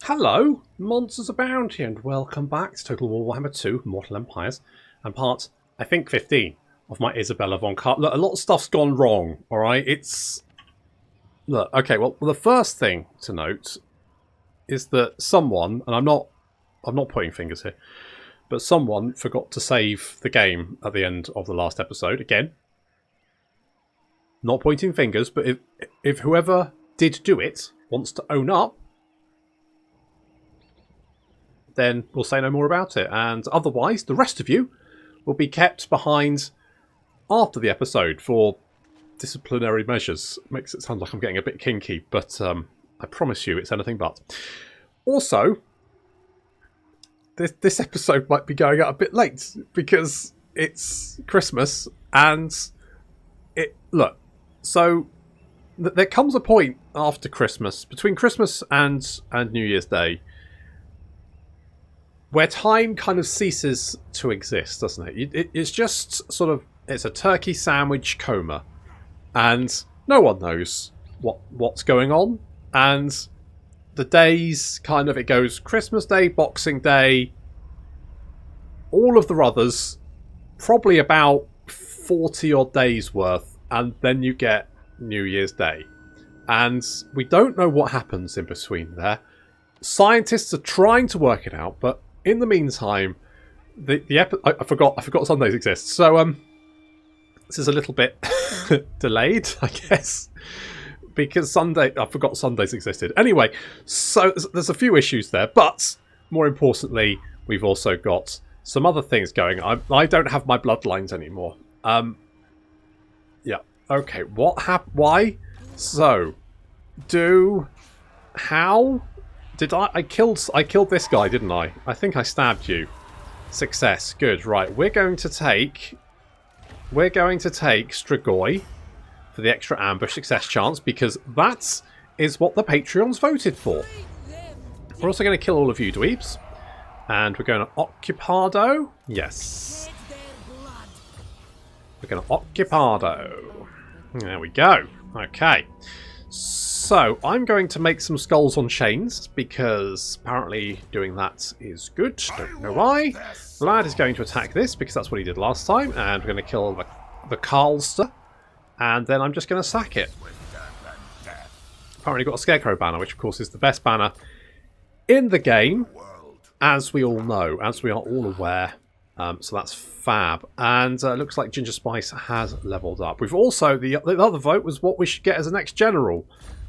Hello, monsters abound here, and welcome back to Total War Warhammer 2 Mortal Empires, and part, I think, 15 of my Isabella von Carstein. Look, a lot of stuff's gone wrong, alright? Look, okay, well, the first thing to note is that someone, and I'm not pointing fingers here, but someone forgot to save the game at the end of the last episode. Again, not pointing fingers, but if whoever did do it wants to own up, then we'll say no more about it. And otherwise, the rest of you will be kept behind after the episode for disciplinary measures. Makes it sound like I'm getting a bit kinky, but I promise you it's anything but. Also, this episode might be going out a bit late because it's Christmas, and so there comes a point after Christmas, between Christmas and New Year's Day, where time kind of ceases to exist, doesn't it? It's just sort of, it's a turkey sandwich coma, and no one knows what's going on, and the days kind of, it goes Christmas Day, Boxing Day, all of the others, probably about 40 odd days worth, and then you get New Year's Day. And we don't know what happens in between there. Scientists are trying to work it out, but in the meantime, I forgot Sundays exist. So this is a little bit delayed, I guess, because I forgot Sundays existed. Anyway, so there's a few issues there, but more importantly, we've also got some other things going. I don't have my bloodlines anymore. Yeah. Okay. What happened? Why? So, how? Did I killed this guy, didn't I? I think I stabbed you. Success. Good. Right. We're going to take Strigoi for the extra ambush success chance, because that is what the Patreons voted for. We're also going to kill all of you dweebs. And we're going to Occupado. Yes. We're going to Occupado. There we go. Okay. So, I'm going to make some skulls on chains, because apparently doing that is good. Don't know why. Vlad is going to attack this, because that's what he did last time, and we're going to kill the Carlster, and then I'm just going to sack it. Apparently got a Scarecrow banner, which of course is the best banner in the game, as we all know, as we are all aware. So that's fab. And it looks like Ginger Spice has leveled up. We've also, the other vote was what we should get as a next general.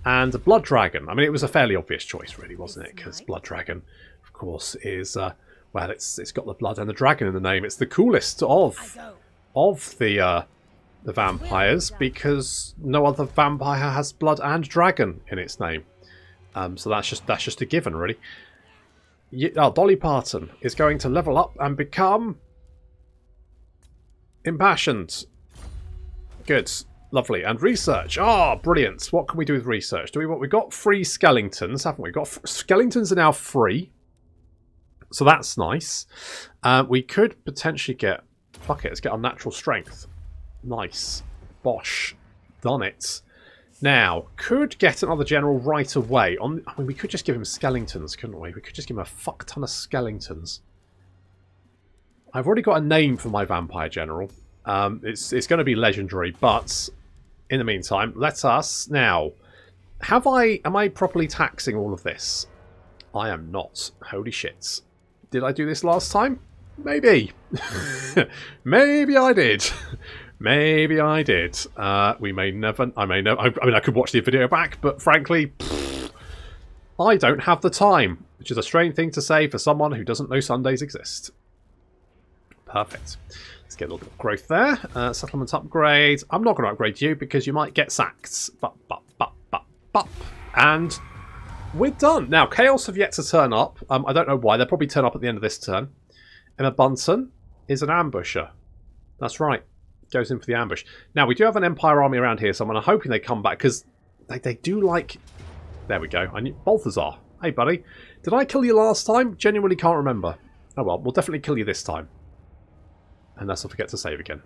And a Blood Dragon. I mean, it was a fairly obvious choice, really, wasn't it? Because Blood Dragon, of course, is, well, it's got the blood and the dragon in the name. It's the coolest of the vampires, because no other vampire has blood and dragon in its name. So that's just a given, really. Dolly Parton is going to level up and become impassioned. Good. Lovely. And research. Ah, brilliant. What can we do with research? We've got free skeletons, haven't we? Skeletons are now free. So that's nice. We could potentially get... Fuck it, let's get unnatural strength. Nice. Bosh. Done it. Now, could get another general right away. I mean, we could just give him skeletons, couldn't we? We could just give him a fuck ton of skeletons. I've already got a name for my vampire general. It's going to be legendary, but in the meantime, let us now. Am I properly taxing all of this? I am not. Holy shit! Did I do this last time? Maybe. Maybe I did. Maybe I did. We may never. I may know. I mean, I could watch the video back, but frankly, I don't have the time, which is a strange thing to say for someone who doesn't know Sundays exist. Perfect. Let's get a little bit of growth there. Settlement upgrade. I'm not going to upgrade you because you might get sacked. And we're done. Now, Chaos have yet to turn up. I don't know why. They'll probably turn up at the end of this turn. Emma Bunsen is an ambusher. That's right. Goes in for the ambush. Now, we do have an Empire army around here, so I'm hoping they come back, because they do like... There we go. Balthazar. Hey, buddy. Did I kill you last time? Genuinely can't remember. Oh, well. We'll definitely kill you this time. Unless I forget to save again.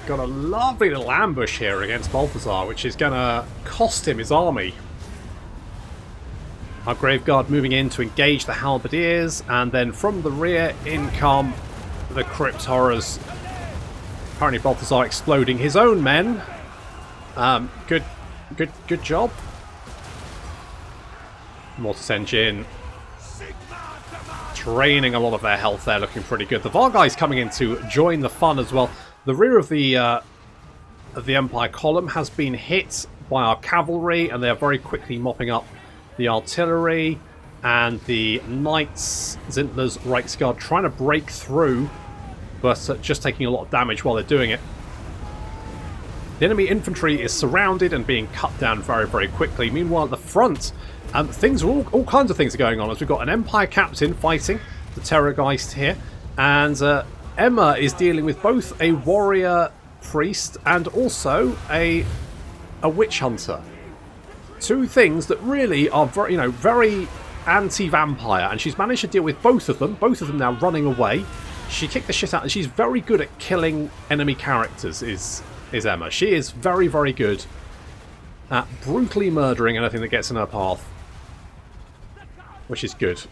got a lovely little ambush here against Balthazar, which is going to cost him his army. Our Graveguard moving in to engage the Halberdiers, and then from the rear in come the Crypt Horrors. Apparently Balthazar exploding his own men. Good job. Mortis Engine draining a lot of their health there, looking pretty good. The Vargei's coming in to join the fun as well. The rear of the Empire column has been hit by our cavalry, and they are very quickly mopping up the artillery, and the Knights, Zintler's Reichsguard, trying to break through, but just taking a lot of damage while they're doing it. The enemy infantry is surrounded and being cut down very, very quickly. Meanwhile, at the front, things are all kinds of things are going on. As we've got an Empire captain fighting the Terrorgeist here, and Emma is dealing with both a warrior priest and also a witch hunter. Two things that really are very, very anti-vampire, and she's managed to deal with both of them. Both of them now running away. She kicked the shit out, and she's very good at killing enemy characters. Is Emma? She is very, very good at brutally murdering anything that gets in her path, which is good.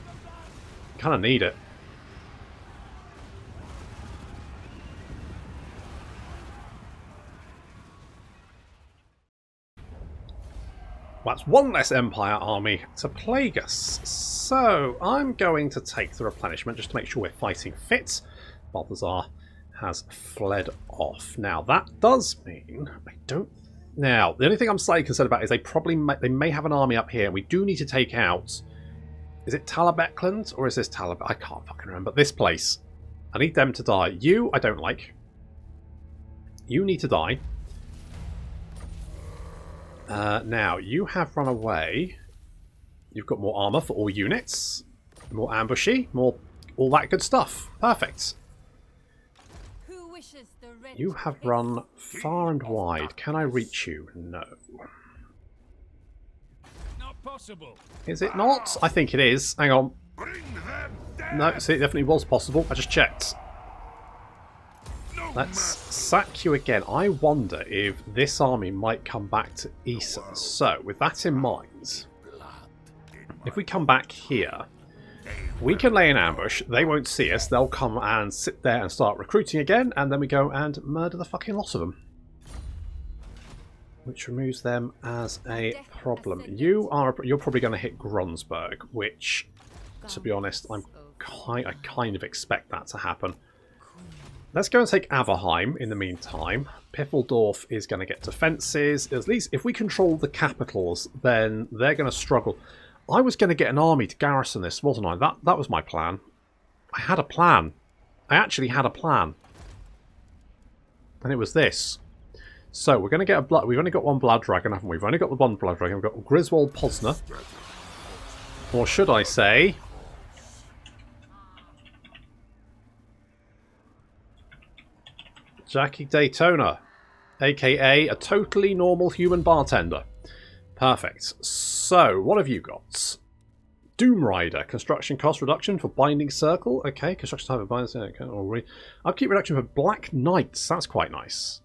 Kind of need it. That's one less Empire army to plague us. So I'm going to take the replenishment just to make sure we're fighting fit. Balthazar has fled off. Now that does mean I don't. Now the only thing I'm slightly concerned about is they may have an army up here. We do need to take out. Is it Talabecland or is this Talab? I can't fucking remember this place. I need them to die. You I don't like. You need to die. Now, you have run away. You've got more armour for all units. More ambushy. More all that good stuff. Perfect. You have run far and wide. Can I reach you? No. Not possible. Is it not? I think it is. Hang on. No, see, it definitely was possible. I just checked. Let's sack you again. I wonder if this army might come back to Essen. So, with that in mind, if we come back here, we can lay an ambush. They won't see us. They'll come and sit there and start recruiting again, and then we go and murder the fucking lot of them. Which removes them as a problem. You're probably going to hit Gronsberg, which, to be honest, I kind of expect that to happen. Let's go and take Averheim in the meantime. Piffeldorf is going to get defences. At least if we control the capitals, then they're going to struggle. I was going to get an army to garrison this, wasn't I? That was my plan. I had a plan. I actually had a plan. And it was this. So we're going to get a blood. We've only got one blood dragon, haven't we? We've only got the one blood dragon. We've got Griswold Posner. Or should I say... Jackie Daytona, aka a totally normal human bartender. Perfect. So, what have you got? Doom Rider, construction cost reduction for Binding Circle. Okay, construction time for Binding Circle. Okay, upkeep reduction for Black Knights. That's quite nice.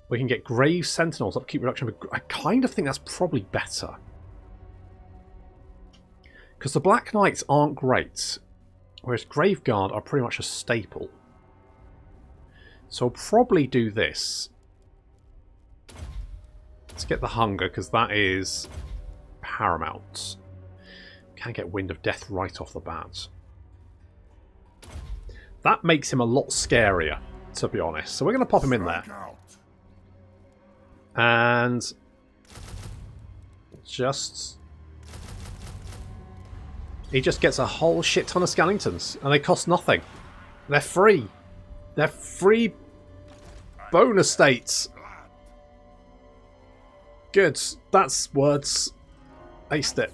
We can get Grave Sentinels. Upkeep reduction for. I kind of think that's probably better. Because the Black Knights aren't great, whereas Graveguard are pretty much a staple. So I'll probably do this. Let's get the hunger, because that is paramount. Can get Wind of Death right off the bat. That makes him a lot scarier, to be honest. So we're going to pop him in there. And just... he just gets a whole shit ton of Skellingtons, and they cost nothing. They're free. They're free bonus states. Good. That's words. Aced it.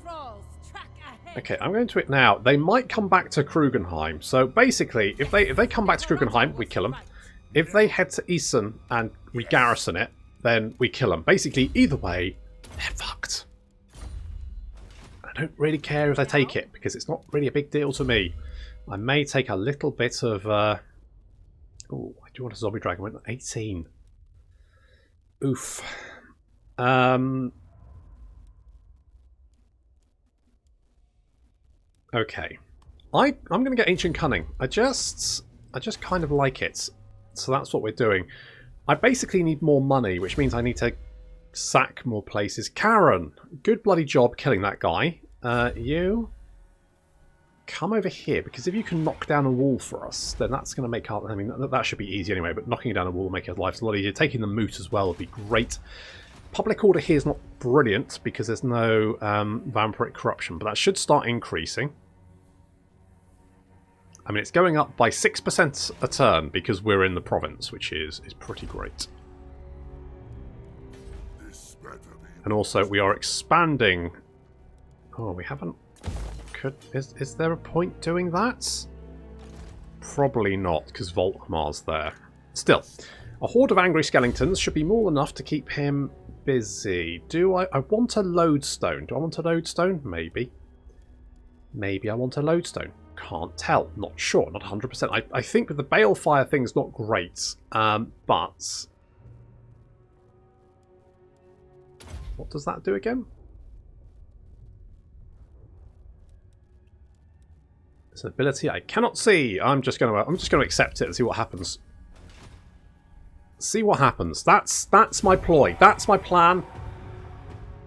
Okay, I'm going to it now. They might come back to Krugenheim. So basically, if they come back to Krugenheim, we kill them. If they head to Essen and we garrison it, then we kill them. Basically, either way, they're fucked. I don't really care if they take it, because it's not really a big deal to me. I may take a little bit of... oh, you want a zombie dragon? Went 18. Oof. Okay. I'm going to get Ancient Cunning. I just kind of like it. So that's what we're doing. I basically need more money, which means I need to sack more places. Karen, good bloody job killing that guy. You come over here, because if you can knock down a wall for us, then that's going to make our... I mean, that should be easy anyway, but knocking down a wall will make our lives a lot easier. Taking the moot as well would be great. Public order here is not brilliant because there's no vampiric corruption, but that should start increasing. I mean, it's going up by 6% a turn because we're in the province, which is pretty great. And also, we are expanding... Oh, we haven't... Is there a point doing that? Probably not, because Volkmar's there. Still, a horde of angry skeletons should be more than enough to keep him busy. Do I want a lodestone? Do I want a lodestone? Maybe. Maybe I want a lodestone. Can't tell. Not sure. Not 100%. I think the balefire thing's not great. But... What does that do again? It's an ability I cannot see. I'm just gonna accept it and see what happens. See what happens. That's my ploy. That's my plan.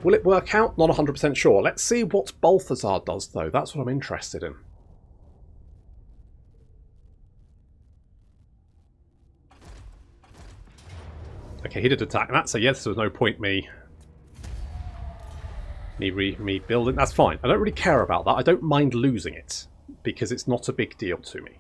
Will it work out? Not 100% sure. Let's see what Balthazar does, though. That's what I'm interested in. Okay, he did attack that, so yes, there was no point me building. That's fine. I don't really care about that. I don't mind losing it, because it's not a big deal to me.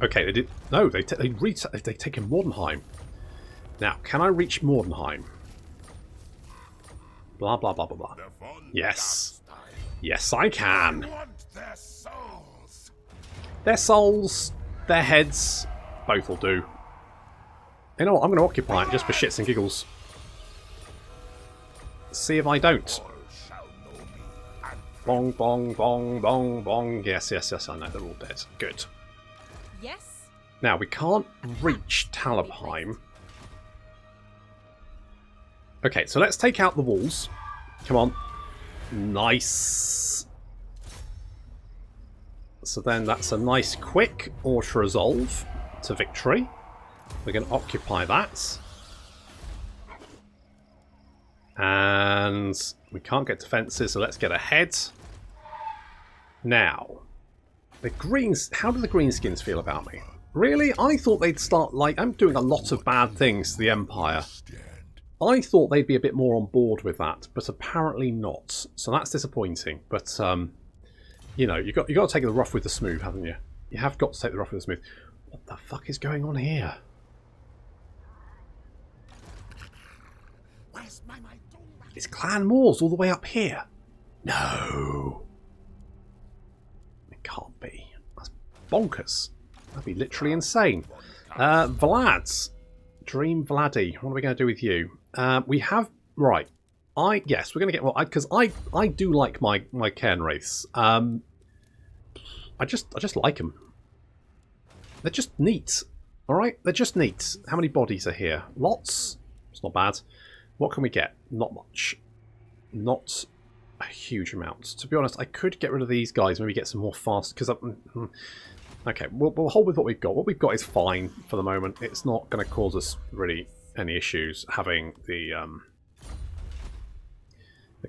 Okay, they did. No, they've taken Mordenheim. Now, can I reach Mordenheim? Blah blah blah blah blah. Yes, yes, I can. Their souls, their heads, both will do. You know what? I'm going to occupy it just for shits and giggles. See if I don't. Bong bong bong bong bong. Yes, yes, yes. I know they're all dead. Good. Yes. Now, we can't reach Talabheim. Okay, so let's take out the walls. Come on. Nice. So then that's a nice quick auto-resolve to victory. We're going to occupy that. And we can't get defences, so let's get ahead. Now... The greens, how do the greenskins feel about me? Really? I thought they'd start, like, I'm doing a lot of bad things to the Empire. I thought they'd be a bit more on board with that, but apparently not. So that's disappointing. But, you know, you got to take the rough with the smooth, haven't you? You have got to take the rough with the smooth. What the fuck is going on here? It's Clan Moors all the way up here. No. Can't be. That's bonkers. That'd be literally insane. Vlad. Dream Vladdy. What are we going to do with you? We have... Right. Yes, we're going to get... Well, because I do like my Cairn Wraiths. I just like them. They're just neat. Alright? They're just neat. How many bodies are here? Lots. It's not bad. What can we get? Not much. Not... a huge amount. To be honest, I could get rid of these guys, maybe get some more fast, because okay, we'll hold with what we've got. What we've got is fine for the moment. It's not going to cause us really any issues having the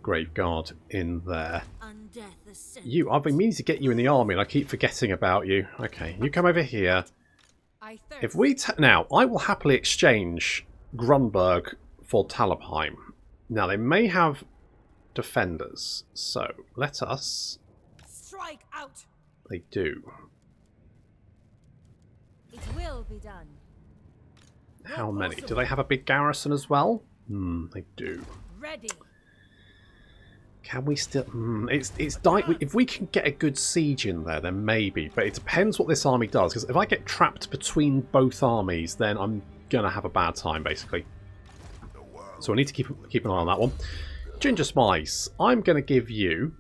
Grave Guard in there. I've been meaning to get you in the army, and I keep forgetting about you. Okay, you come over here. If we now, I will happily exchange Grunberg for Talabheim. Now, they may have defenders, so let us strike out. They do. It will be done. How many? Do they have a big garrison as well? They do. Ready. Can we still... it's dying. If we can get a good siege in there, then maybe. But it depends what this army does. Because if I get trapped between both armies, then I'm going to have a bad time, basically. So I need to keep an eye on that one. Ginger Spice, I'm going to give you...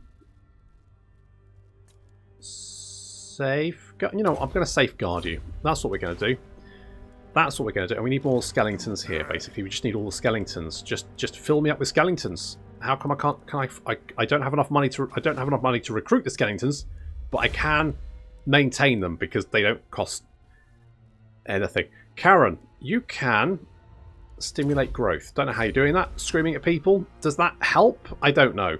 You know, I'm going to safeguard you. That's what we're going to do. That's what we're going to do. And we need more skeletons here, basically. We just need all the skeletons. Just fill me up with skeletons. How come I can't? I don't have enough money to. I don't have enough money to recruit the skeletons, but I can maintain them because they don't cost anything. Karen, you can stimulate growth. Don't know how you're doing that. Screaming at people. Does that help? I don't know.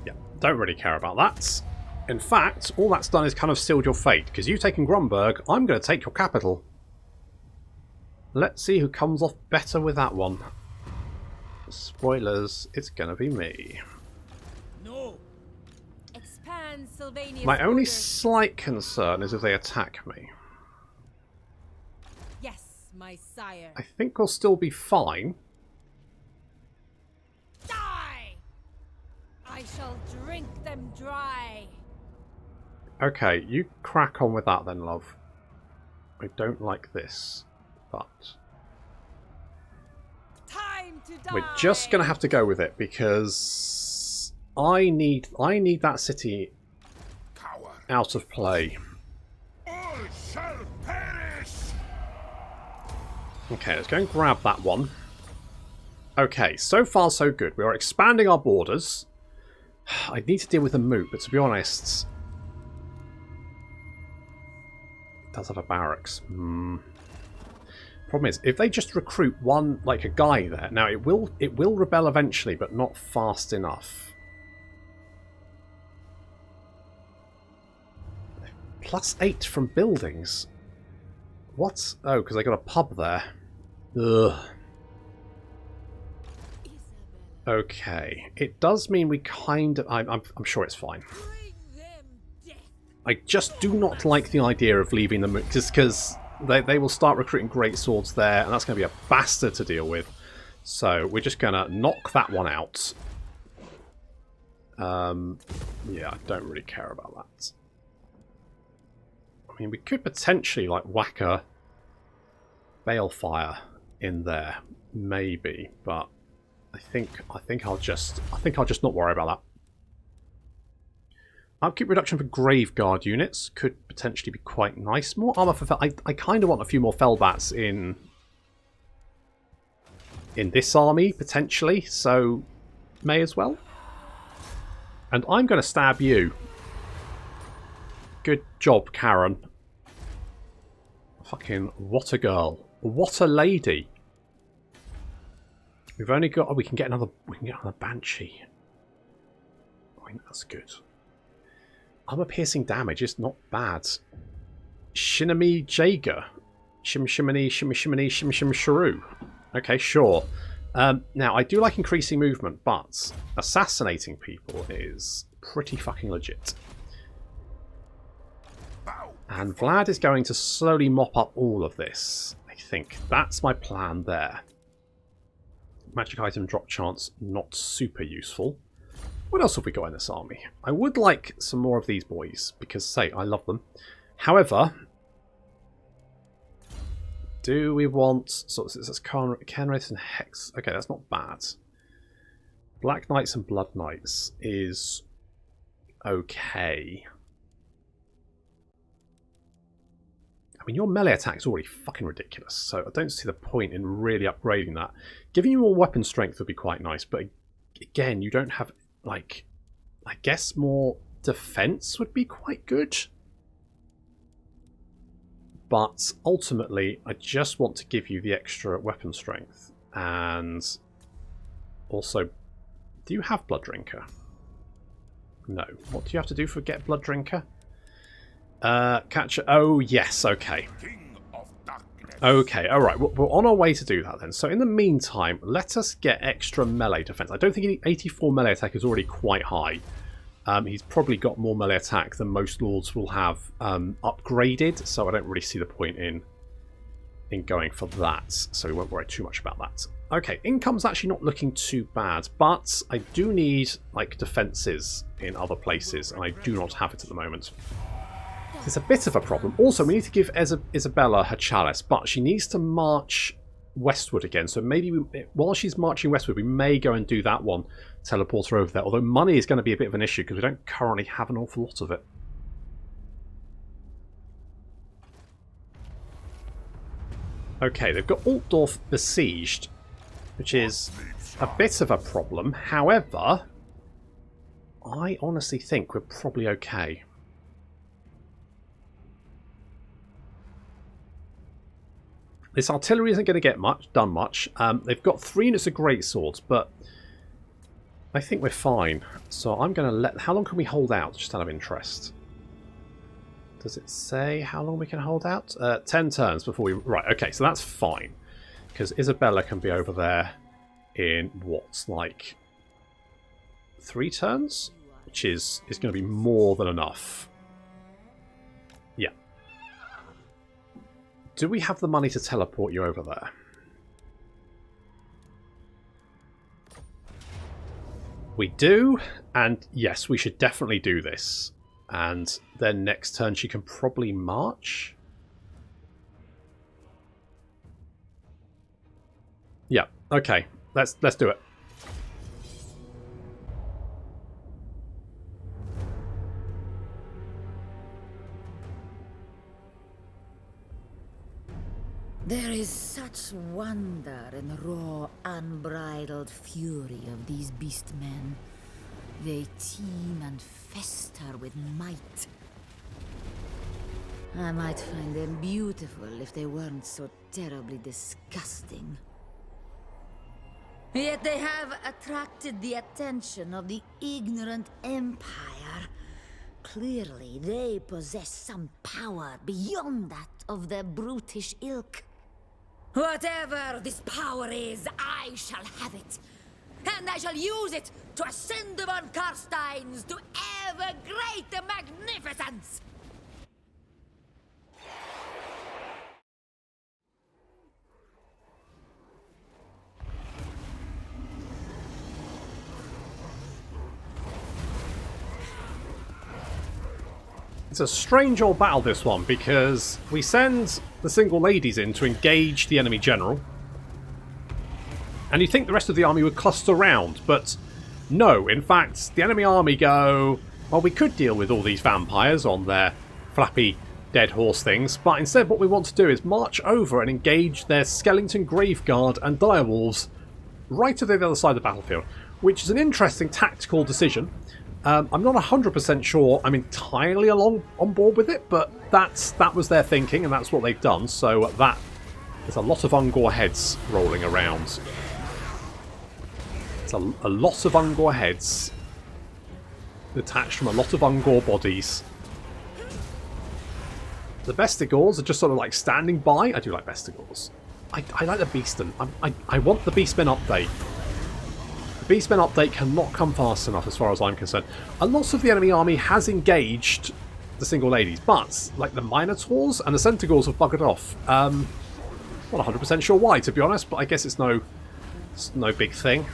Yeah, don't really care about that. In fact, all that's done is kind of sealed your fate because you've taken Grumberg. I'm going to take your capital. Let's see who comes off better with that one. Spoilers, it's gonna be me. No. Expand Sylvania's My only borders. slight concern is if they attack me. Yes, my sire. I think we'll still be fine. Die! I shall drink them dry. Okay, you crack on with that then, love. I don't like this. But Time to die. we're just going to have to go with it because I need that city out of play. All shall perish. Okay, let's go and grab that one. Okay, so far so good. We are expanding our borders. I need to deal with the moot, but to be honest, it does have a barracks. Problem is, if they just recruit one, like a guy there, now it will rebel eventually, but not fast enough. +8 from buildings. What? Oh, because they got a pub there. Ugh. Okay, it does mean we kind of. I'm sure it's fine. Bring them death. I just do not like the idea of leaving them, just because. They will start recruiting great swords there, and that's going to be a bastard to deal with. So we're just going to knock that one out. Yeah, I don't really care about that. I mean, we could potentially like whack a balefire in there, maybe, but I think I'll just not worry about that. Upkeep reduction for Graveguard units could potentially be quite nice. More armor for I kind of want a few more Fellbats in this army, potentially, so may as well. And I'm going to stab you. Good job, Karen. Fucking what a girl. What a lady. We've only got... Oh, we can get another Banshee. I think that's good. Armor piercing damage is not bad. Shinami Jaeger. Shim shimini, shimmy shimini, shim shim shrew. Okay, sure. Now, I do like increasing movement, but assassinating people is pretty fucking legit. And Vlad is going to slowly mop up all of this, I think. That's my plan there. Magic item drop chance, not super useful. What else have we got in this army? I would like some more of these boys, because, say, I love them. However, do we want... So it says Kenwraiths and Hex. Okay, that's not bad. Black Knights and Blood Knights is okay. I mean, your melee attack is already fucking ridiculous, so I don't see the point in really upgrading that. Giving you more weapon strength would be quite nice, but again, you don't have... Like, I guess more defense would be quite good. But ultimately, I just want to give you the extra weapon strength. And also, do you have Blood Drinker? No. What do you have to do for get Blood Drinker? Catch... Oh, yes, okay. Okay, alright, we're on our way to do that then. So in the meantime, let us get extra melee defense. I don't think 84 melee attack is already quite high. He's probably got more melee attack than most lords will have upgraded, so I don't really see the point in in going for that, so we won't worry too much about that. Okay, income's actually not looking too bad, but I do need like defences in other places, and I do not have it at the moment. It's a bit of a problem. Also, we need to give Isabella her chalice, but she needs to march westward again, so maybe while she's marching westward, we may go and do that one, teleport her over there, although money is going to be a bit of an issue because we don't currently have an awful lot of it. Okay, they've got Altdorf besieged, which is a bit of a problem. However, I honestly think we're probably okay. This artillery isn't going to get done much. They've got 3 units of greatswords, but I think we're fine. So I'm going to let... How long can we hold out, just out of interest? Does it say how long we can hold out? 10 turns before we... Right, okay, so that's fine. Because Isabella can be over there in what's like 3 turns? Which is going to be more than enough. Yeah. Do we have the money to teleport you over there? We do, and yes, we should definitely do this. And then next turn she can probably march. Yeah, okay. Let's do it. There is such wonder in the raw, unbridled fury of these beastmen. They teem and fester with might. I might find them beautiful if they weren't so terribly disgusting. Yet they have attracted the attention of the ignorant Empire. Clearly, they possess some power beyond that of the brutish ilk. Whatever this power is, I shall have it. And I shall use it to ascend the von Carsteins to ever greater magnificence! It's a strange old battle, this one, because we send the single ladies in to engage the enemy general. And you think the rest of the army would cluster round, but no. In fact, the enemy army go, well, we could deal with all these vampires on their flappy dead horse things, but instead what we want to do is march over and engage their skeleton graveguard and direwolves right to the other side of the battlefield, which is an interesting tactical decision. I'm not 100% sure I'm entirely on board with it, but that was their thinking, and that's what they've done. So there's a lot of Ungor heads rolling around. It's a lot of Ungor heads detached from a lot of Ungor bodies. The Bestigors are just sort of like standing by. I do like Bestigors. I like the Beastmen. I want the Beastmen update. Beastmen update cannot come fast enough as far as I'm concerned. A lot of the enemy army has engaged the single ladies, but like the Minotaurs and the Centaurs have buggered off. Not 100% sure why, to be honest, but I guess it's no big thing.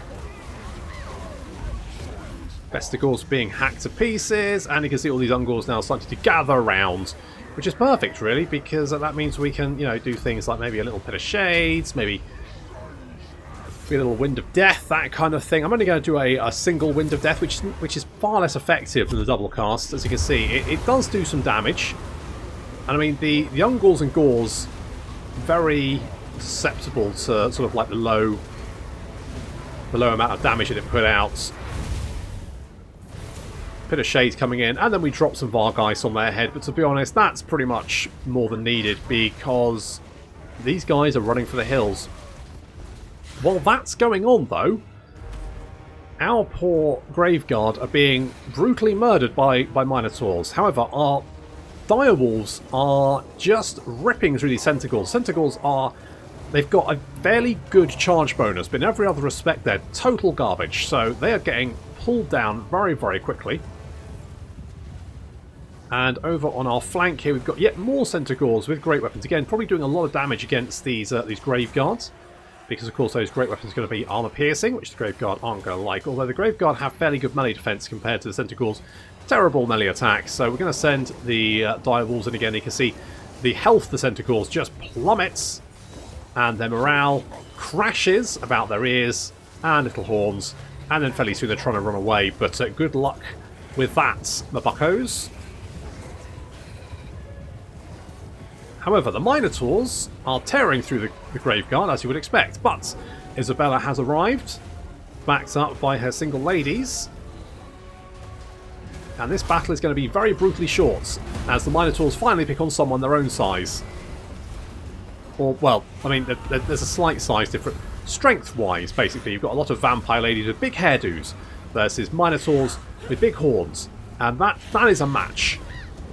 Bestigors being hacked to pieces, and you can see all these Ungors now starting to gather around, which is perfect, really, because that means we can, do things like maybe a little bit of shades, maybe a little Wind of Death, that kind of thing. I'm only going to do a single Wind of Death, which is far less effective than the double cast. As you can see, it does do some damage. And I mean, the Ungors and Gors, very susceptible to sort of like the low amount of damage that it put out. Bit of shade coming in, and then we drop some Vargeist on their head. But to be honest, that's pretty much more than needed, because these guys are running for the hills. While that's going on, though, our poor Graveguard are being brutally murdered by Minotaurs. However, our Direwolves are just ripping through these Centaurs. Centaurs they've got a fairly good charge bonus, but in every other respect, they're total garbage. So they are getting pulled down very, very quickly. And over on our flank here, we've got yet more Centaurs with great weapons. Again, probably doing a lot of damage against these Grave Guards. Because, of course, those great weapons are going to be armor piercing, which the Grave Guard aren't going to like. Although the Grave Guard have fairly good melee defense compared to the Centaurs' terrible melee attacks. So we're going to send the Direwolves in again. You can see the health of the Centaurs just plummets. And their morale crashes about their ears and little horns. And then fairly soon they're trying to run away. But good luck with that, my buckos. However, the Minotaurs are tearing through the Grave Guard, as you would expect. But Isabella has arrived, backed up by her single ladies. And this battle is going to be very brutally short, as the Minotaurs finally pick on someone their own size. Or, well, I mean, there's a slight size difference. Strength-wise, basically, you've got a lot of vampire ladies with big hairdos versus Minotaurs with big horns. And that is a match.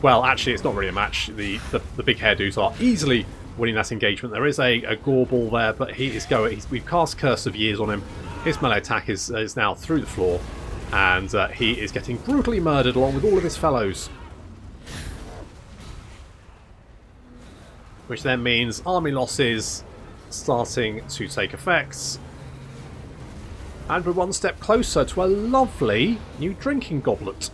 Well, actually, it's not really a match. The big hairdos are easily winning that engagement. There is a Gorball there, but he is going. We've cast Curse of Years on him. His melee attack is now through the floor, and he is getting brutally murdered along with all of his fellows. Which then means army losses starting to take effect. And we're one step closer to a lovely new drinking goblet.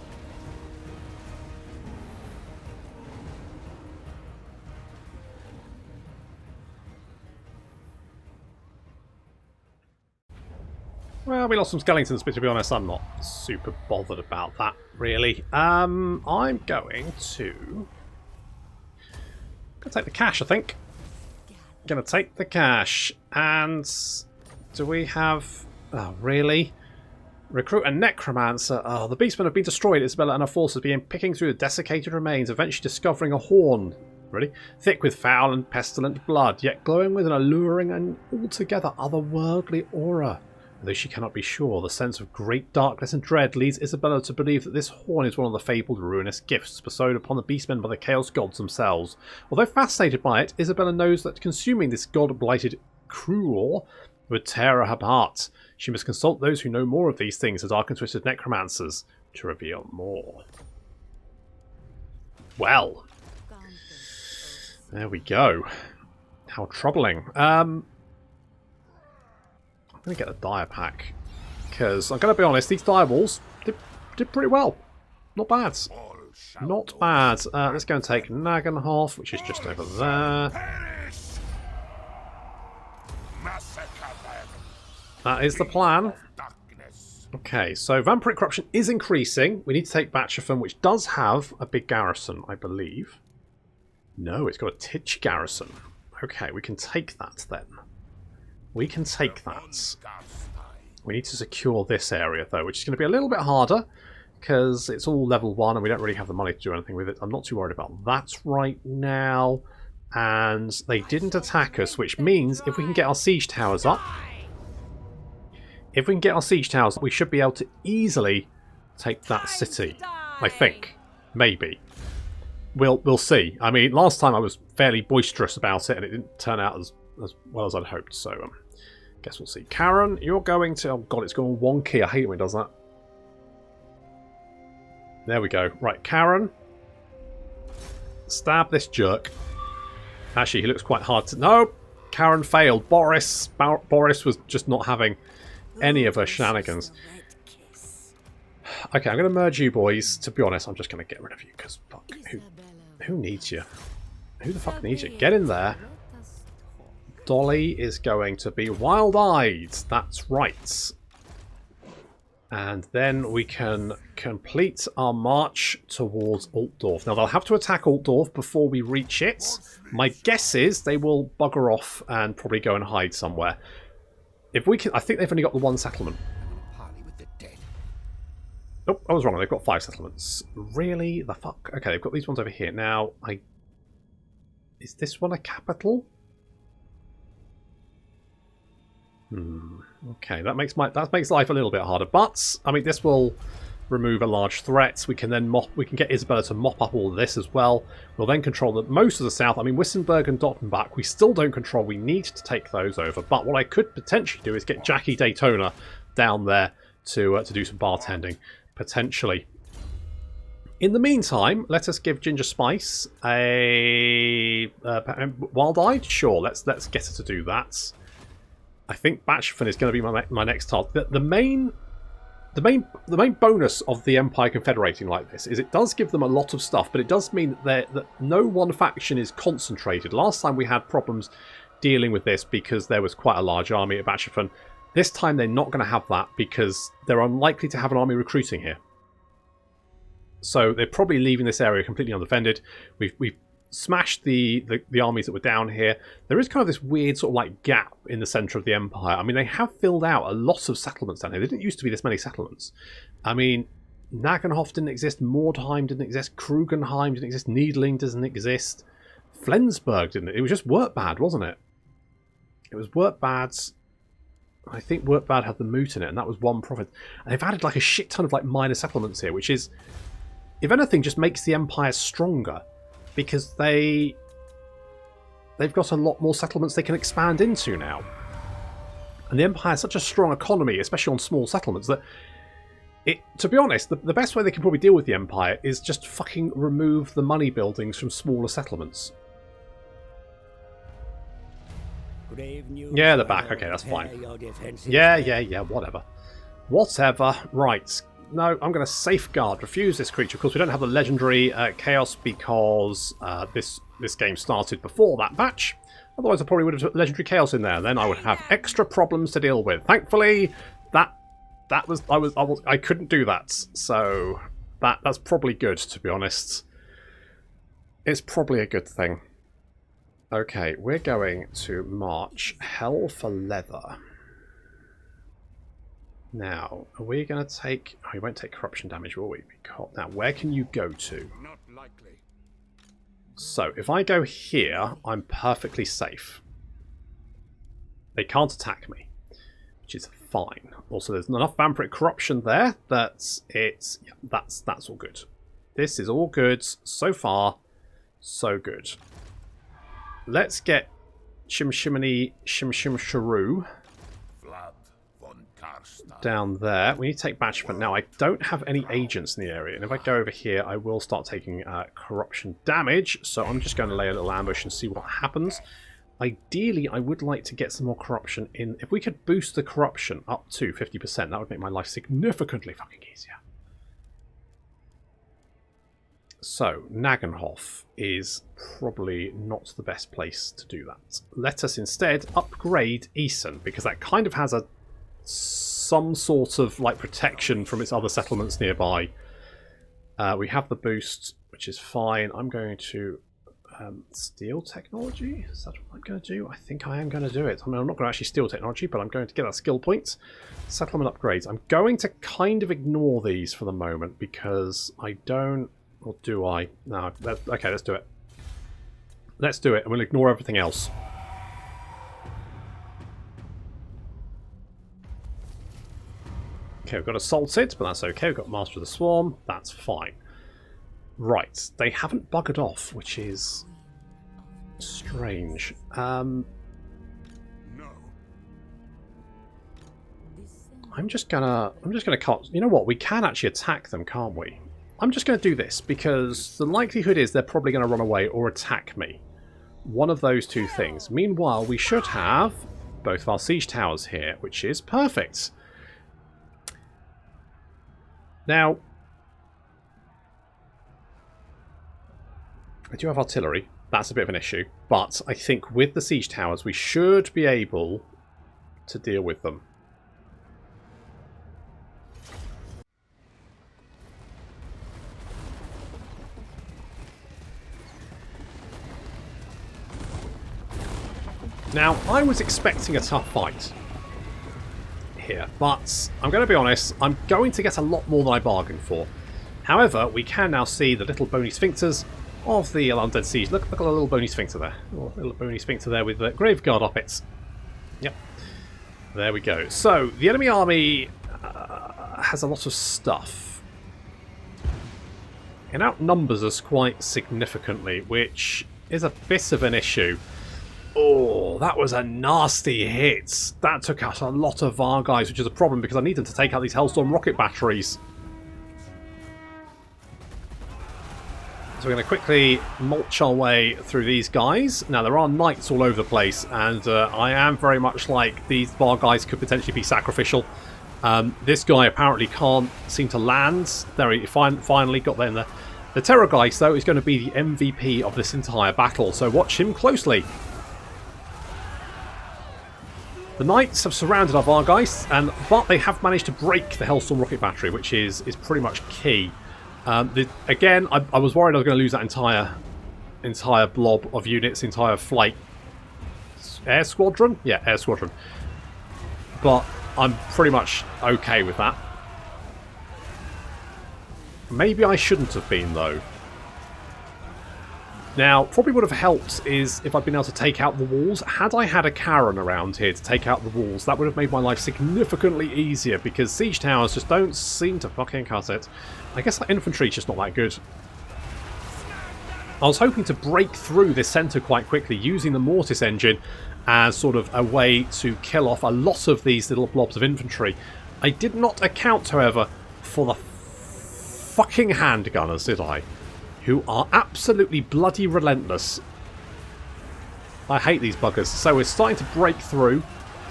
Well, we lost some skeletons, but to be honest, I'm not super bothered about that, really. I'm going to take the cash, I think. Going to take the cash. And do we have... Oh, really? Recruit a necromancer. Oh, the beastmen have been destroyed. Isabella and her forces began picking through the desiccated remains, eventually discovering a horn. Really? Thick with foul and pestilent blood, yet glowing with an alluring and altogether otherworldly aura. Though she cannot be sure, the sense of great darkness and dread leads Isabella to believe that this horn is one of the fabled ruinous gifts bestowed upon the beastmen by the Chaos Gods themselves. Although fascinated by it, Isabella knows that consuming this god-blighted cruel would tear her apart. She must consult those who know more of these things, the dark and twisted necromancers, to reveal more. Well, there we go. How troubling. I'm going to get the dire pack, because I'm going to be honest, these dire walls did pretty well. Not bad. Not bad. Let's go and take Nagenhof, which is just over there. That is the plan. Okay, so Vampiric Corruption is increasing. We need to take Batchafan, which does have a big garrison, I believe. No, it's got a Titch garrison. Okay, we can take that then. We can take that. We need to secure this area, though, which is going to be a little bit harder, because it's all level 1 and we don't really have the money to do anything with it. I'm not too worried about that right now. And they didn't attack us, which means if we can get our siege towers up, we should be able to easily take that city. I think. Maybe. We'll see. I mean, last time I was fairly boisterous about it, and it didn't turn out as well as I'd hoped, so guess we'll see. Karen, you're going to... Oh god, it's going wonky. I hate it when it does that. There we go. Right, Karen. Stab this jerk. Actually, he looks quite hard to... No! Karen failed. Boris was just not having any of her shenanigans. Okay, I'm going to merge you boys. To be honest, I'm just going to get rid of you, because fuck, who needs you? Who the fuck needs you? Get in there. Dolly is going to be wild-eyed. That's right. And then we can complete our march towards Altdorf. Now, they'll have to attack Altdorf before we reach it. My guess is they will bugger off and probably go and hide somewhere. If we can, I think they've only got the one settlement. Oh, I was wrong. They've got 5 settlements. Really? The fuck? Okay, they've got these ones over here. Now, is this one a capital? Okay, that makes life a little bit harder. But I mean, this will remove a large threat. We can then get Isabella to mop up all of this as well. We'll then control most of the south. I mean, Wissenberg and Dottenbach, we still don't control. We need to take those over. But what I could potentially do is get Jackie Daytona down there to do some bartending, potentially. In the meantime, let us give Ginger Spice a wild-eyed. Sure, let's get her to do that. I think Batchfin is going to be my next target. The main bonus of the Empire confederating like this is it does give them a lot of stuff, but it does mean that no one faction is concentrated. Last time we had problems dealing with this because there was quite a large army at Batchfin. This time they're not going to have that because they're unlikely to have an army recruiting here. So they're probably leaving this area completely undefended. We've smashed the armies that were down here. There is kind of this weird sort of like gap in the centre of the Empire. I mean, they have filled out a lot of settlements down here. There didn't used to be this many settlements. I mean, Nagenhof didn't exist, Mordheim didn't exist, Krugenheim didn't exist, Needling doesn't exist, Flensburg didn't. It was just Wurtbad, wasn't it? It was Wurtbad's. I think Wurtbad had the moot in it, and that was one province. And they've added like a shit ton of like minor settlements here, which is, if anything, just makes the Empire stronger. Because they've got a lot more settlements they can expand into now. And the Empire has such a strong economy, especially on small settlements, that to be honest, the best way they can probably deal with the Empire is just fucking remove the money buildings from smaller settlements. Yeah, they're back. Okay, that's fine. Yeah, whatever. Whatever. Right. No, I'm going to safeguard, refuse this creature. Of course, we don't have the legendary chaos because this game started before that batch. Otherwise, I probably would have put legendary chaos in there. Then I would have extra problems to deal with. Thankfully, I couldn't do that. So that's probably good, to be honest. It's probably a good thing. Okay, we're going to march Hell for Leather. Now, are we going to take... Oh, we won't take corruption damage, will we? Now, where can you go to? Not likely. So, if I go here, I'm perfectly safe. They can't attack me, which is fine. Also, there's enough vampiric corruption there that it's... Yeah, that's all good. This is all good. So far, so good. Let's get Shimshimini Shimshim Vlad von Carstein. down there. We need to take Batchfin. Now, I don't have any agents in the area, and if I go over here, I will start taking corruption damage. So I'm just going to lay a little ambush and see what happens. Ideally, I would like to get some more corruption in. If we could boost the corruption up to 50%, that would make my life significantly fucking easier. So, Nagenhof is probably not the best place to do that. Let us instead upgrade Essen, because that kind of has some sort of like protection from its other settlements nearby. We have the boost, which is fine. I'm going to steal technology. Is that what I'm going to do? I think I am going to do it. I mean, I'm not going to actually steal technology, but I'm going to get that skill point. Settlement upgrades. I'm going to kind of ignore these for the moment because I don't... Or do I? No. Okay, let's do it. Let's do it, and we'll ignore everything else. Okay, we've got Assaulted, but that's okay. We've got Master of the Swarm. That's fine. Right. They haven't buggered off, which is strange. No. I'm just gonna cut. You know what? We can actually attack them, can't we? I'm just going to do this because the likelihood is they're probably going to run away or attack me. One of those two things. Meanwhile, we should have both of our siege towers here, which is perfect. Now, I do have artillery. That's a bit of an issue. But I think with the siege towers, we should be able to deal with them. Now, I was expecting a tough fight here, but I'm going to be honest, I'm going to get a lot more than I bargained for. However, we can now see the little bony sphincters of the Undead Siege. Look at a little bony sphincter there. A little bony sphincter there with the Graveguard up it. Yep. There we go. So, the enemy army has a lot of stuff. It outnumbers us quite significantly, which is a bit of an issue. Oh, that was a nasty hit. That took out a lot of our guys, which is a problem because I need them to take out these Hellstorm rocket batteries. So we're going to quickly mulch our way through these guys. Now, there are knights all over the place, and I am very much like these bar guys could potentially be sacrificial. This guy apparently can't seem to land. There he finally got there in there. The Terrorgeist, though, is going to be the MVP of this entire battle, so watch him closely. The Knights have surrounded our Vargeists, but they have managed to break the Hellstorm rocket battery, which is pretty much key. Again, I was worried I was going to lose that entire blob of units, entire flight air squadron. Yeah, air squadron. But I'm pretty much okay with that. Maybe I shouldn't have been, though. Now, probably would have helped is if I'd been able to take out the walls. Had I had a Karen around here to take out the walls, that would have made my life significantly easier, because siege towers just don't seem to fucking cut it. I guess that infantry's just not that good. I was hoping to break through this centre quite quickly using the Mortis engine as sort of a way to kill off a lot of these little blobs of infantry. I did not account, however, for the fucking handgunners, did I? Who are absolutely bloody relentless. I hate these buggers. So we're starting to break through,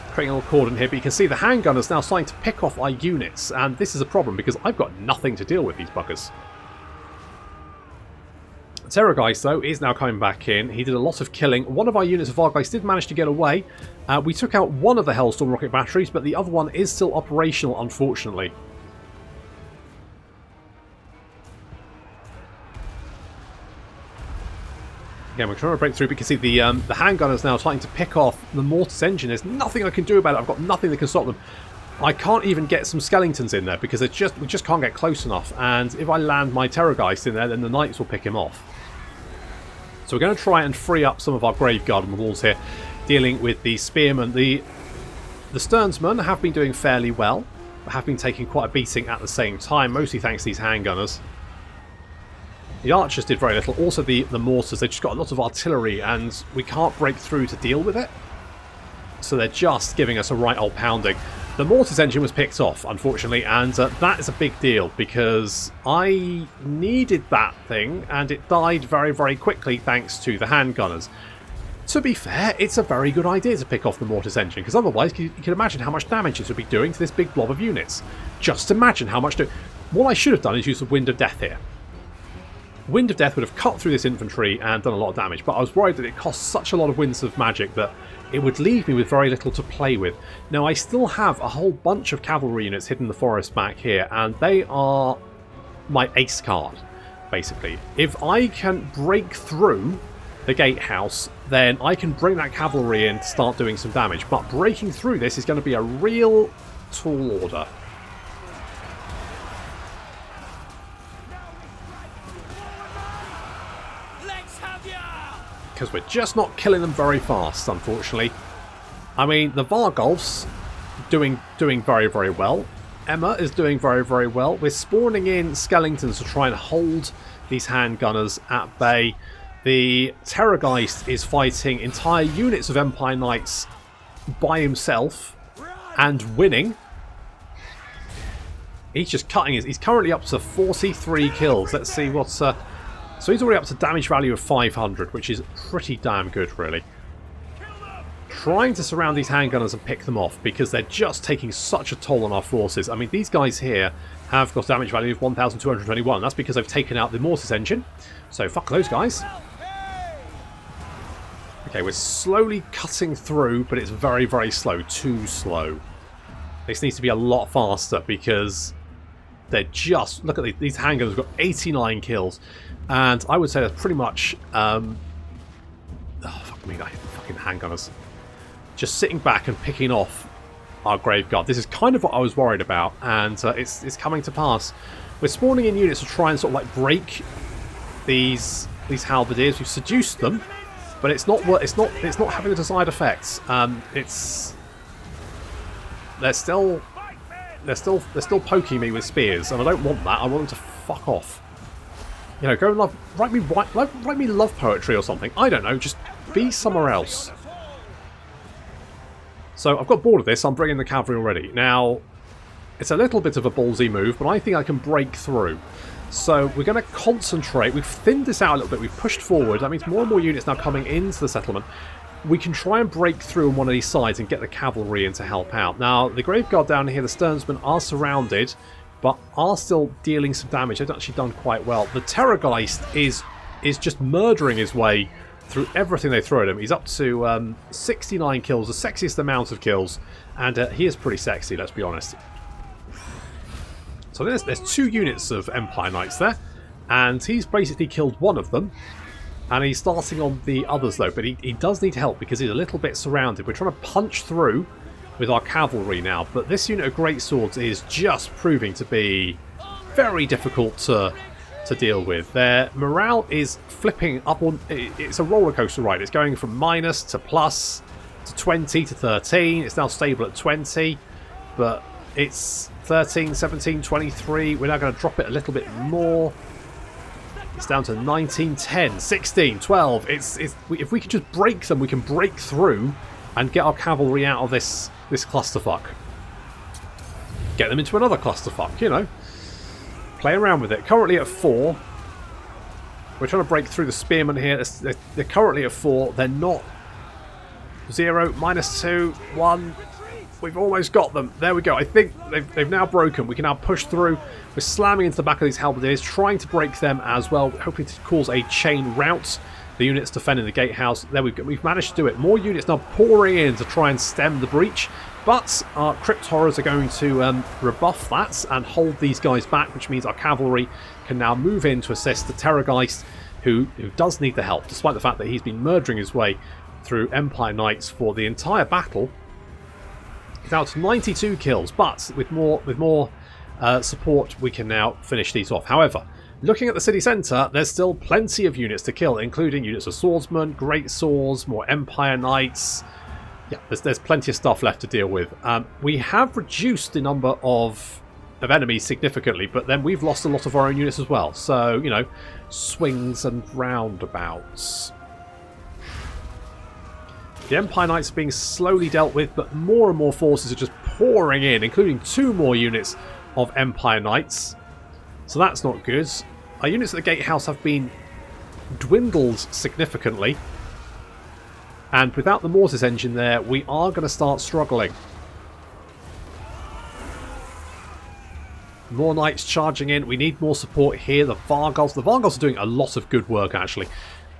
creating a little cordon here, but you can see the handgunners now starting to pick off our units, and this is a problem because I've got nothing to deal with these buggers. Terrorgeist, though, is now coming back in. He did a lot of killing. One of our units of Vargeists did manage to get away. We took out one of the Hellstorm rocket batteries, but the other one is still operational, unfortunately. Again, we're trying to break through, but you can see the handgun is now starting to pick off the Mortis engine. There's nothing I can do about it. I've got nothing that can stop them. I can't even get some skeletons in there because we just can't get close enough. And if I land my Terrorgeist in there, then the Knights will pick him off. So we're going to try and free up some of our Graveguard on the walls here, dealing with the Spearmen. The Sternsmen have been doing fairly well, but have been taking quite a beating at the same time, mostly thanks to these handgunners. The archers did very little. Also the mortars, they just got a lot of artillery and we can't break through to deal with it. So they're just giving us a right old pounding. The mortars engine was picked off, unfortunately, and that is a big deal because I needed that thing and it died very, very quickly thanks to the handgunners. To be fair, it's a very good idea to pick off the mortars engine because otherwise you can imagine how much damage it would be doing to this big blob of units. Just imagine how much... What I should have done is use the Wind of Death here. Wind of Death would have cut through this infantry and done a lot of damage, but I was worried that it cost such a lot of winds of magic that it would leave me with very little to play with. Now, I still have a whole bunch of cavalry units hidden in the forest back here, and they are my ace card, basically. If I can break through the gatehouse, then I can bring that cavalry in to start doing some damage, but breaking through this is going to be a real tall order. Because we're just not killing them very fast, unfortunately. I mean, the Vargolf's doing very, very well. Emma is doing very, very well. We're spawning in skeletons to try and hold these handgunners at bay. The Terrorgeist is fighting entire units of Empire Knights by himself and winning. He's just cutting his... He's currently up to 43 kills. Let's see what's... So he's already up to damage value of 500, which is pretty damn good, really. Trying to surround these handgunners and pick them off, because they're just taking such a toll on our forces. I mean, these guys here have got damage value of 1,221. That's because they've taken out the Mortis engine. So fuck those guys. Okay, we're slowly cutting through, but it's very, very slow. Too slow. This needs to be a lot faster, because they're just... Look at these handgunners have got 89 kills. And I would say that's pretty much... oh, fuck me, I hate the fucking handgunners. Just sitting back and picking off our Graveguard. This is kind of what I was worried about, and it's coming to pass. We're spawning in units to try and sort of like break these halberdiers. We've seduced them, but it's not having the desired effects. They're still poking me with spears, and I don't want that. I want them to fuck off. You know, go and write me love poetry or something. I don't know, just be somewhere else. So I've got bored of this, I'm bringing the cavalry already. Now, it's a little bit of a ballsy move, but I think I can break through. So we're going to concentrate. We've thinned this out a little bit. We've pushed forward. That means more and more units now coming into the settlement. We can try and break through on one of these sides and get the cavalry in to help out. Now, the Graveguard down here, the Sternsmen are surrounded, but are still dealing some damage. They've actually done quite well. The Terrorgeist is just murdering his way through everything they throw at him. He's up to 69 kills, the sexiest amount of kills, and he is pretty sexy, let's be honest. So there's 2 units of Empire Knights there, and he's basically killed one of them, and he's starting on the others though, but he does need help because he's a little bit surrounded. We're trying to punch through with our cavalry now, but this unit of greatswords is just proving to be very difficult to deal with. Their morale is flipping up on. It's a roller coaster ride. It's going from minus to plus to 20 to 13. It's now stable at 20, but it's 13, 17, 23. We're now going to drop it a little bit more. It's down to 19, 10, 16, 12. If we could just break them, we can break through and get our cavalry out of this clusterfuck. Get them into another clusterfuck, you know. Play around with it. Currently at 4. We're trying to break through the spearmen here. They're currently at 4. They're not. 0, -2, 1. We've almost got them. There we go. I think they've now broken. We can now push through. We're slamming into the back of these halberdiers, trying to break them as well, hoping to cause a chain rout. The units defending the gatehouse. There we go. We've managed to do it. More units now pouring in to try and stem the breach. But our Crypt Horrors are going to rebuff that and hold these guys back, which means our cavalry can now move in to assist the Terrorgeist, who does need the help, despite the fact that he's been murdering his way through Empire Knights for the entire battle. He's out to 92 kills, but with more support, we can now finish these off. However, looking at the city centre, there's still plenty of units to kill, including units of swordsmen, great swords, more Empire Knights. Yeah, there's plenty of stuff left to deal with. We have reduced the number of enemies significantly, but then we've lost a lot of our own units as well. So, you know, swings and roundabouts. The Empire Knights are being slowly dealt with, but more and more forces are just pouring in, including 2 more units of Empire Knights. So that's not good. Our units at the gatehouse have been dwindled significantly. And without the Mortis engine there, we are going to start struggling. More knights charging in. We need more support here. The Vargals. The Vargals are doing a lot of good work, actually.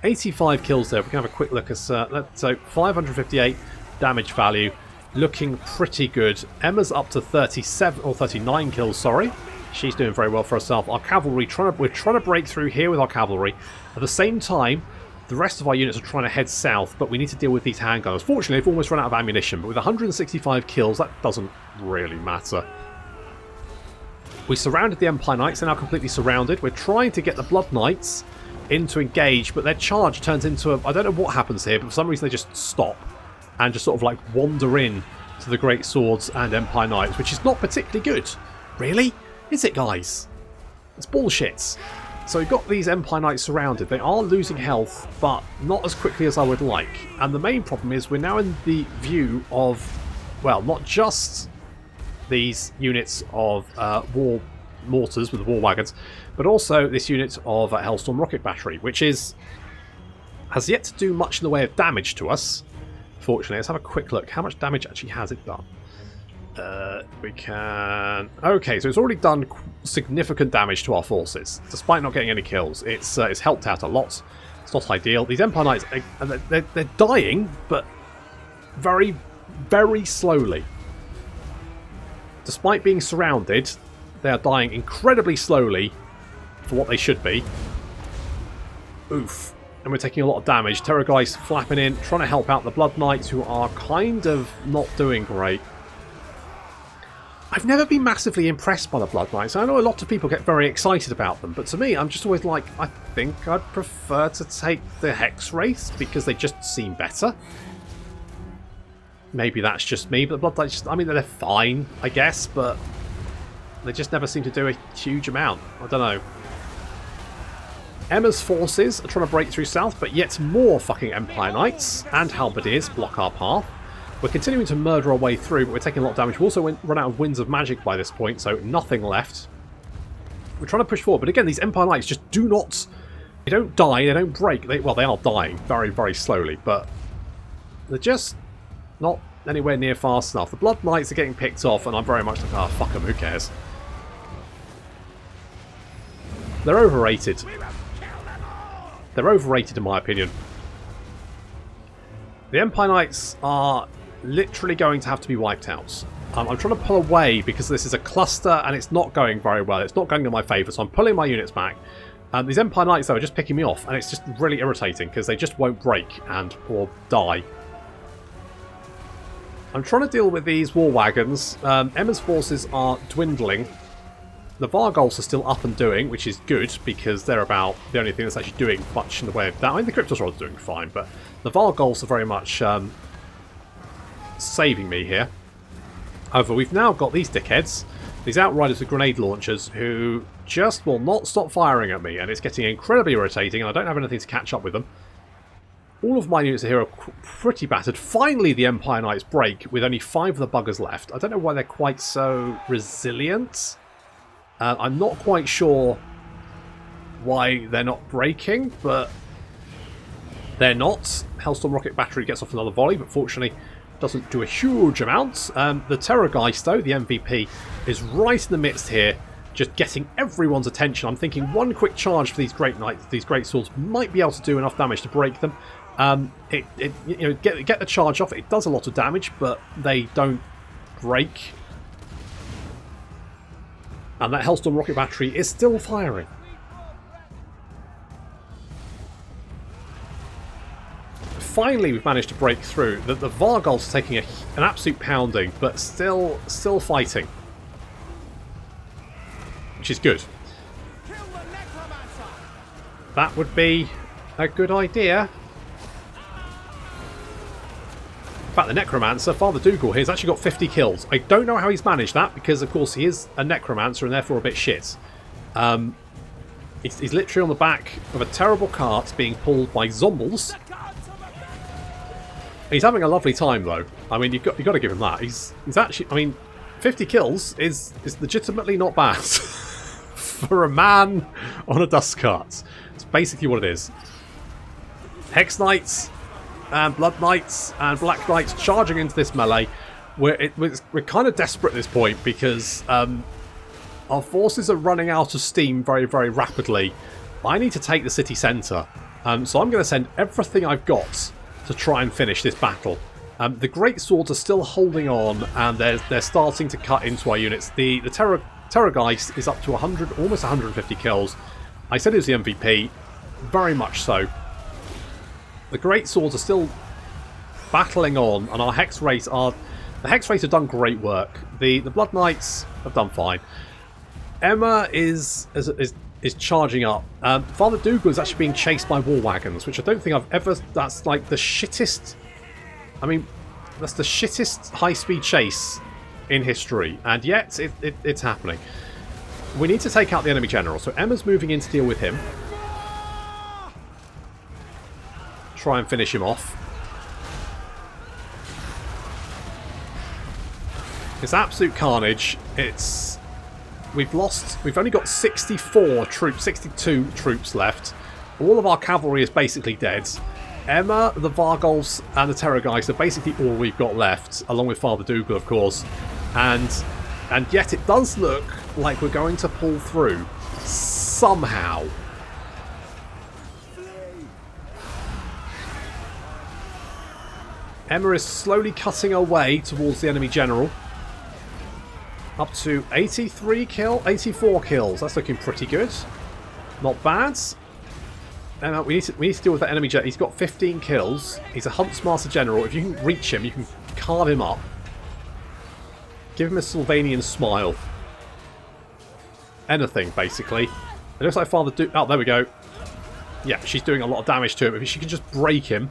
85 kills there. We can have a quick look at so 558 damage value. Looking pretty good. Emma's up to 37 or 39 kills, sorry. She's doing very well for herself. Our cavalry, we're trying to break through here with our cavalry. At the same time, the rest of our units are trying to head south, but we need to deal with these handgunners. Fortunately, they've almost run out of ammunition, but with 165 kills, that doesn't really matter. We surrounded the Empire Knights. They're now completely surrounded. We're trying to get the Blood Knights in to engage, but their charge turns into a... I don't know what happens here, but for some reason they just stop and just sort of like wander in to the Great Swords and Empire Knights, which is not particularly good. Really? Is it, guys? It's bullshit. So we've got these Empire Knights surrounded. They are losing health, but not as quickly as I would like. And the main problem is we're now in the view of, well, not just these units of war mortars with the war wagons, but also this unit of Hellstorm rocket battery, which has yet to do much in the way of damage to us. Fortunately, let's have a quick look. How much damage actually has it done? We can... Okay, so it's already done significant damage to our forces, despite not getting any kills. It's helped out a lot. It's not ideal. These Empire Knights, they're dying, but very, very slowly. Despite being surrounded, they are dying incredibly slowly for what they should be. Oof. And we're taking a lot of damage. Terrorgeist flapping in, trying to help out the Blood Knights, who are kind of not doing great. I've never been massively impressed by the Blood Knights. I know a lot of people get very excited about them, but to me, I'm just always like, I think I'd prefer to take the Hex Wraiths because they just seem better. Maybe that's just me, but the Blood Knights, I mean, they're fine, I guess, but they just never seem to do a huge amount. I don't know. Emma's forces are trying to break through south, but yet more fucking Empire Knights and Halberdiers block our path. We're continuing to murder our way through, but we're taking a lot of damage. We've also run out of Winds of Magic by this point, so nothing left. We're trying to push forward, but again, these Empire Knights just do not... They don't die, they don't break. Well, they are dying very, very slowly, but they're just not anywhere near fast enough. The Blood Knights are getting picked off, and I'm very much like, ah, fuck them, who cares? They're overrated. They're overrated in my opinion. The Empire Knights are literally going to have to be wiped out. I'm trying to pull away because this is a cluster and it's not going very well. It's not going in my favour, so I'm pulling my units back. These Empire Knights, though, are just picking me off, and it's just really irritating because they just won't break or die. I'm trying to deal with these war wagons. Emma's forces are dwindling. The Vargolfs are still up and doing, which is good because they're about the only thing that's actually doing much in the way of that. I mean, the Cryptos are doing fine, but the Vargolfs are very much saving me here. However, we've now got these dickheads, these outriders with grenade launchers, who just will not stop firing at me, and it's getting incredibly irritating, and I don't have anything to catch up with them. All of my units here are pretty battered. Finally, the Empire Knights break with only 5 of the buggers left. I don't know why they're quite so resilient. I'm not quite sure why they're not breaking, but they're not. Hellstorm Rocket Battery gets off another volley, but fortunately doesn't do a huge amount. The Terrorgeist, though, the MVP, is right in the midst here, just getting everyone's attention. I'm thinking one quick charge for these Great Knights, these Great Swords, might be able to do enough damage to break them. Get the charge off. It does a lot of damage, but they don't break. And that Hellstorm Rocket Battery is still firing. Finally, we've managed to break through. The Vargolf's taking an absolute pounding, but still fighting, which is good. That would be a good idea. In fact, the Necromancer, Father Dougal here, has actually got 50 kills. I don't know how he's managed that, because of course he is a Necromancer and therefore a bit shit. He's literally on the back of a terrible cart being pulled by zombies. He's having a lovely time, though. I mean, you've got to give him that. He's actually, I mean, 50 kills is legitimately not bad for a man on a dust cart. It's basically what it is. Hex Knights and Blood Knights and Black Knights charging into this melee. We're kind of desperate at this point because our forces are running out of steam very, very rapidly. I need to take the city centre, so I'm going to send everything I've got to try and finish this battle. The Great Swords are still holding on, and they're starting to cut into our units. The Terrorgeist is up to 100, almost 150 kills. I said it was the MVP, very much so. The Great Swords are still battling on, and our Hex Race are... The Hex Race have done great work. The Blood Knights have done fine. Emma is charging up. Father Dougal is actually being chased by war wagons, which I don't think I've ever... That's like the shittest... I mean, that's the shittest high-speed chase in history, and yet it's happening. We need to take out the enemy general, so Emma's moving in to deal with him. Try and finish him off. It's absolute carnage. We've only got 64 troops, 62 troops left. All of our cavalry is basically dead. Emma, the Vargolfs, and the Terrorgeist are basically all we've got left, along with Father Dougal, of course. And yet it does look like we're going to pull through somehow. Emma is slowly cutting her way towards the enemy general. Up to 84 kills. That's looking pretty good. Not bad. Emma, we need to deal with that enemy general. He's got 15 kills. He's a Huntsmaster general. If you can reach him, you can carve him up. Give him a Sylvanian smile. Anything, basically. It looks like Father Oh, there we go. Yeah, she's doing a lot of damage to him. If she can just break him,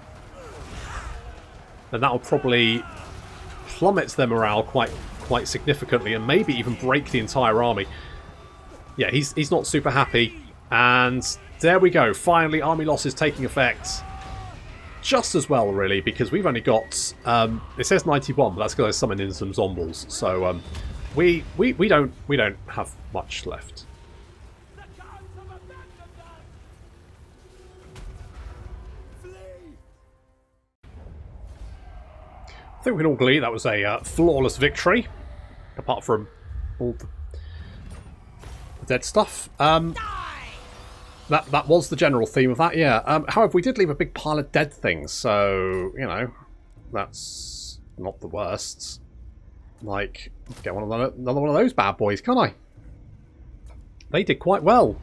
then that will probably plummet their morale quite significantly, and maybe even break the entire army. Yeah, he's not super happy. And there we go. Finally, army loss is taking effect. Just as well, really, because we've only got... it says 91, but that's because I summoned in some zombies. So we don't have much left. think we can all agree that was a flawless victory, apart from all the dead stuff. That was the general theme of that, yeah. However, we did leave a big pile of dead things, so, you know, that's not the worst. Like, get another one of those bad boys, can't I? They did quite well.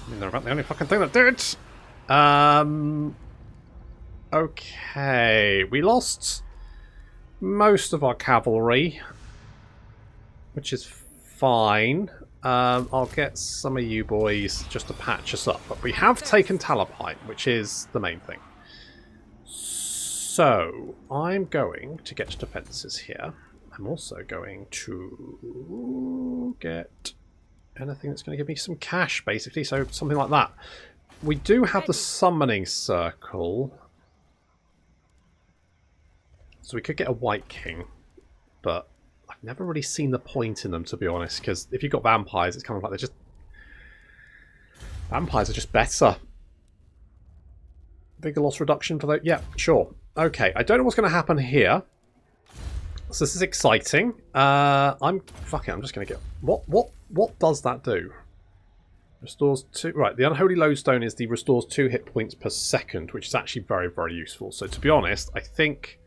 I mean, they're about the only fucking thing that did. Okay, we lost most of our cavalry, which is fine. I'll get some of you boys just to patch us up. But we have taken Talabheim, which is the main thing. So, I'm going to get defences here. I'm also going to get anything that's going to give me some cash, basically. So, something like that. We do have the summoning circle. So we could get a White King. But I've never really seen the point in them, to be honest, because if you've got vampires, it's kind of like they're just... Vampires are just better. Bigger loss reduction for that? Yeah, sure. Okay, I don't know what's going to happen here. So this is exciting. Fuck it, I'm just going to get... What does that do? Restores 2... Right, the Unholy Lodestone is the restores 2 hit points per second, which is actually very, very useful. So to be honest, I think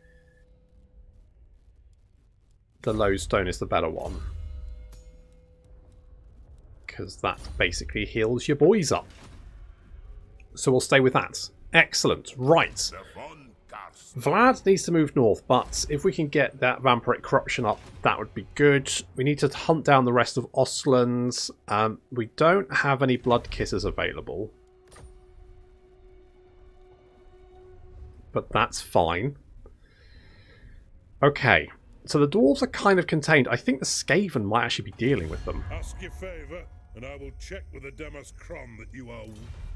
the Lodestone is the better one. Because that basically heals your boys up. So we'll stay with that. Excellent. Right. Vlad needs to move north, but if we can get that Vampiric Corruption up, that would be good. We need to hunt down the rest of Ostland. We don't have any Blood Kisses available. But that's fine. Okay. So the dwarves are kind of contained. I think the Skaven might actually be dealing with them. Ask your favour, and I will check with the Demas Kron that you are...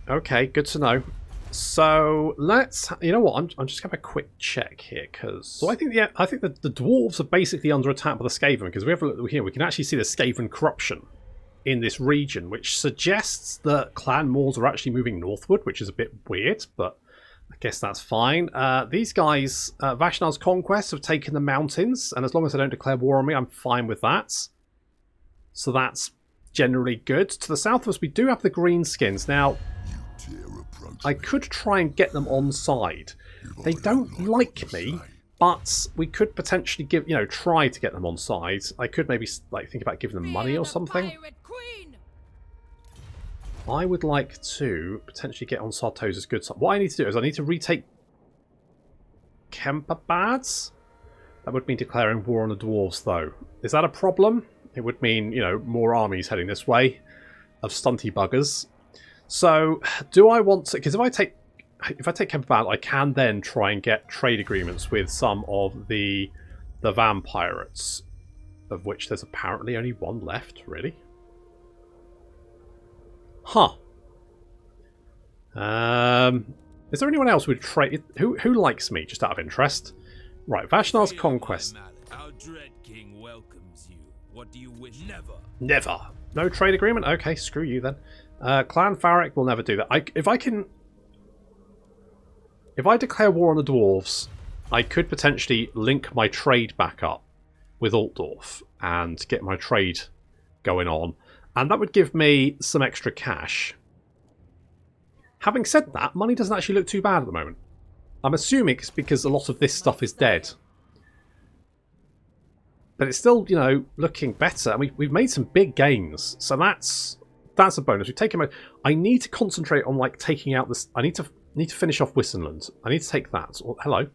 Okay, good to know. So let's, you know what? I'm just gonna have a quick check here because so I think that the dwarves are basically under attack by the Skaven because we have a look here. We can actually see the Skaven corruption in this region, which suggests that clan Moors are actually moving northward, which is a bit weird, but I guess that's fine. These guys, Vashnar's conquests have taken the mountains, and as long as they don't declare war on me, I'm fine with that. So that's generally good. To the south of us, we do have the Greenskins now. I could try and get them on side. They don't like me, but we could potentially try to get them on side. I could maybe think about giving them money or something. I would like to potentially get on Sartosa's good side. What I need to do is I need to retake Kemperbads. That would mean declaring war on the dwarves, though. Is that a problem? It would mean, more armies heading this way of stunty buggers. So, do I want to... Because if I take Kemperbad, I can then try and get trade agreements with some of the vampirates, of which there's apparently only one left, really. Huh. Is there anyone else who'd trade... Who likes me, just out of interest? Right, Vashnar's conquest. Our dread king welcomes you. What do you wish? Never. No trade agreement? Okay, screw you then. Clan Farrick will never do that. If I declare war on the dwarves, I could potentially link my trade back up with Altdorf and get my trade going on. And that would give me some extra cash. Having said that, money doesn't actually look too bad at the moment. I'm assuming it's because a lot of this stuff is dead. But it's still, looking better. And we've made some big gains. So that's a bonus. We've taken I need to concentrate on taking out this. I need to finish off Wissenland. I need to take that. Oh, hello.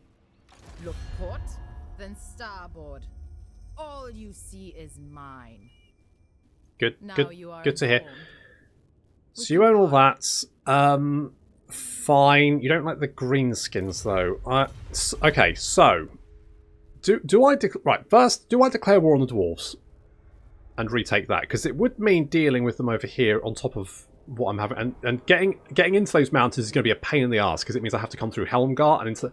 Look port, then starboard. All you see is mine. Good. Now Good to hear. So you own all that. Fine. You don't like the greenskins though. Okay. So do I first? Do I declare war on the dwarves? And retake that, because it would mean dealing with them over here on top of what I'm having, and getting into those mountains is going to be a pain in the ass because it means I have to come through Helmgart and so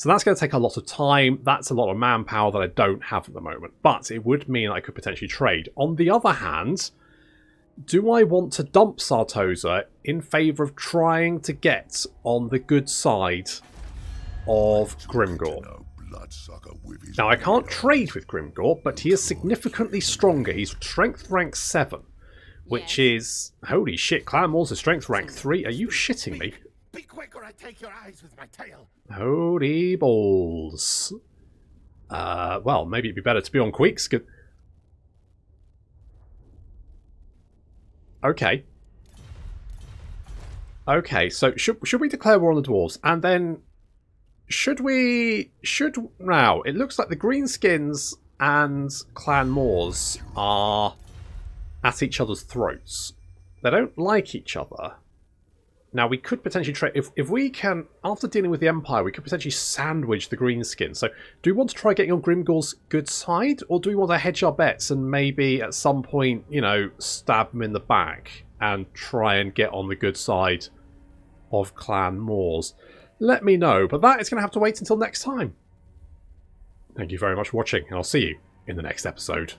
that's going to take a lot of time. That's a lot of manpower that I don't have at the moment, but it would mean I could potentially trade. On the other hand, do I want to dump Sartosa in favour of trying to get on the good side of Grimgor? bloodsucker with his Now, I can't beard. trade with Grimgor, but he is significantly stronger. He's strength rank 7, which is... Holy shit, Clan Moors is strength rank 3. Are you shitting me? Be quick or I take your eyes with my tail. Holy balls. Well, maybe it'd be better to be on Queeks. Good. Okay. Okay, so should we declare war on the dwarves? And then should we... Now, it looks like the Greenskins and Clan Moors are at each other's throats. They don't like each other. Now, we could potentially trade... If we can, after dealing with the Empire, we could potentially sandwich the Greenskins. So, do we want to try getting on Grimgor's good side? Or do we want to hedge our bets and maybe at some point, you know, stab them in the back and try and get on the good side of Clan Moors? Let me know, but that is going to have to wait until next time. Thank you very much for watching, and I'll see you in the next episode.